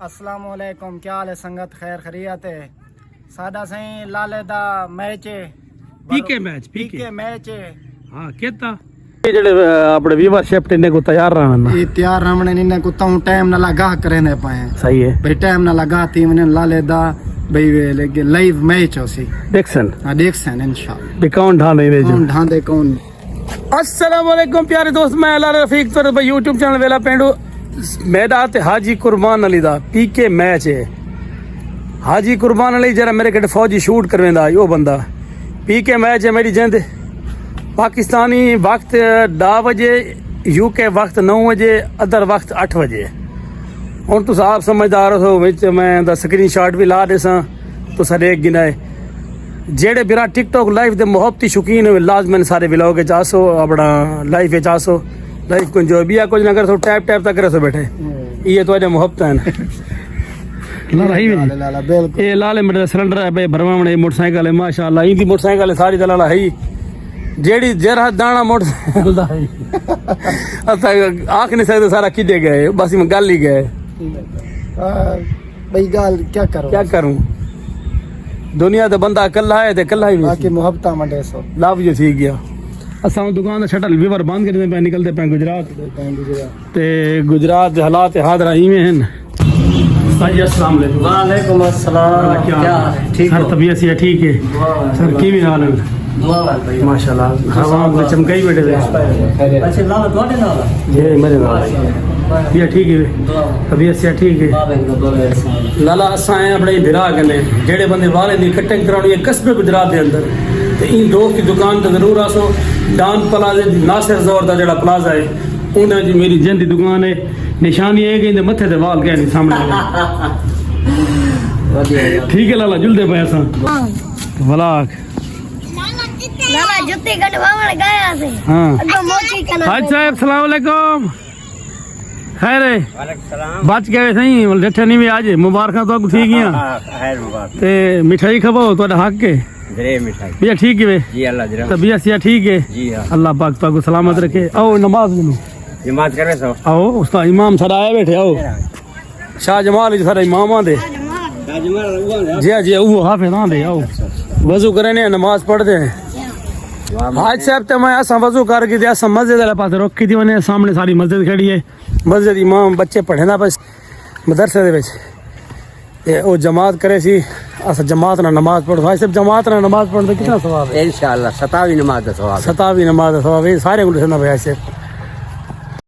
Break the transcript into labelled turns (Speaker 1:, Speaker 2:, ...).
Speaker 1: अस्सलाम वालेकुम, क्या हाल है संगत? खैर खैरियत है? सादा सही लाले दा मैच है,
Speaker 2: पीके
Speaker 1: मैच है।
Speaker 2: हाँ केता जेड़े अपने व्यूअरशिप ने को तैयार रहना
Speaker 1: ये तैयार रहने ने को ता टाइम ना लगा करे ने पाए।
Speaker 2: सही है
Speaker 1: भाई, टाइम ना लगा थी मैंने लाले दा भाई लाइव मैच होसी
Speaker 2: देखसन।
Speaker 1: हां देखसन इंशाल्लाह।
Speaker 2: बिकाउंट ढांडे वे जो
Speaker 1: ढांडे कौन।
Speaker 2: अस्सलाम वालेकुम प्यारे दोस्त, मैं अला रफीक तो भाई यूट्यूब चैनल वेला पेंडू मैदान ते हाजी कुर्बान अली दा पीके मैच है। हाजी कुर्बान अली जरा मेरे कटे फौजी शूट करवेंदा यो बंदा। पीके मैच है मेरी जिंद। पाकिस्तानी वक्त 10 बजे, यूके वक्त 9 बजे, अदर वक्त 8 बजे। हुण तुस आप समझदार हो विच मैं दा स्क्रीनशॉट भी ला देसां तो सारे गिनाए जेड़े बिरा टिकटॉक लाइव दे मोहब्बती शौकीन है लाजमन सारे व्लॉग के चासो अपना लाइव के चासो लाइव को जो भी कुछ ना कर सो टैप टैप तक करे सो बैठे ये तो मोहब्बत है लाला ही
Speaker 1: लाला बिल्कुल
Speaker 2: ये लाले मेरे सिलेंडर है भाई भरवावणे मोटरसाइकिल है माशाल्लाह इंदी मोटरसाइकिल है सारी दलाला है जेड़ी जरा दाना मोटरसाइकिल दा है असा आख नहीं सकते सारा किदे गए बस मैं गल ही गए
Speaker 1: भाई गाल क्या करूं दुनिया दा बंदा अकेला है ते अकेला ही बाकी मोहब्बत मंडे सो लव यू थी गया। असा दुकान का शटल वीवर बंद कर पे निकलते पे गुजरात ते गुजरात दे हालात हादरा इवें हैं। अस्सलाम वालेकुम। वालेकुम अस्सलाम। क्या ठीक
Speaker 2: सर तबीयत से ठीक है सर की भी हाल है माशाल्लाह हवा में चमकाई बैठे थे।
Speaker 1: अच्छा लाला ਤੁਹਾਡੇ ਨਾਲ
Speaker 2: ये मेरे नाल ये ठीक है तबीयत से ठीक है लाला असा है अपने भिरा कने जेड़े बंदे वाले दी कटिंग करानी है कस्बे गुजरात दे अंदर ते इन दोस्त की दुकान ते जरूर आसो। डान प्लाजा नासिर जोर दा जेड़ा प्लाजा है उन्हें जी मेरी जिंद दी दुकान है। निशानी है कि इनके मथे ते वाल गए नहीं सामने ठीक है लाला जुलदे पे असा वलाक
Speaker 3: लाला जुत्ती कटवावण गया से
Speaker 2: हां
Speaker 3: अगो मोची कना
Speaker 2: हाज साहब अस्सलाम वालेकुम। खैर है
Speaker 1: वालेकुम सलाम।
Speaker 2: बच गए सही डठे नहीं भी आज मुबारकां तो ठीक ही
Speaker 1: खैर मुबारक
Speaker 2: ते मिठाई खबो तो हक के
Speaker 1: जरे मिठाई
Speaker 2: भैया ठीक है
Speaker 1: जी अल्लाह जरा
Speaker 2: तबीयत से ठीक है
Speaker 1: जी हां
Speaker 2: अल्लाह पाक तो सलामत रखे। आओ नमाज में
Speaker 1: नमाज करे सो
Speaker 2: आओ उस्ताद इमाम सारा आए बैठे आओ शाह जमाल जी सारा इमाम दे जी जी वो हाफिज दे आओ वजू करे ने नमाज पढ़ते हैं। हाज साहब तो मैं असा वजू करके ते असा मस्जिद वाले पास रोकी थी मैंने सामने सारी मस्जिद खड़ी है मस्जिद इमाम बच्चे पढ़े ना बस मदरसे दे विच ते ओ जमात करे सी असा जमात ना नमाज पढ़ो। भाई साहब जमात ना नमाज पढ़ने कितना सवाब है?
Speaker 1: इंशाअल्लाह 27 नमाज दा सवाब
Speaker 2: 27 नमाज दा सवाब है सारे को दसना भाई साहब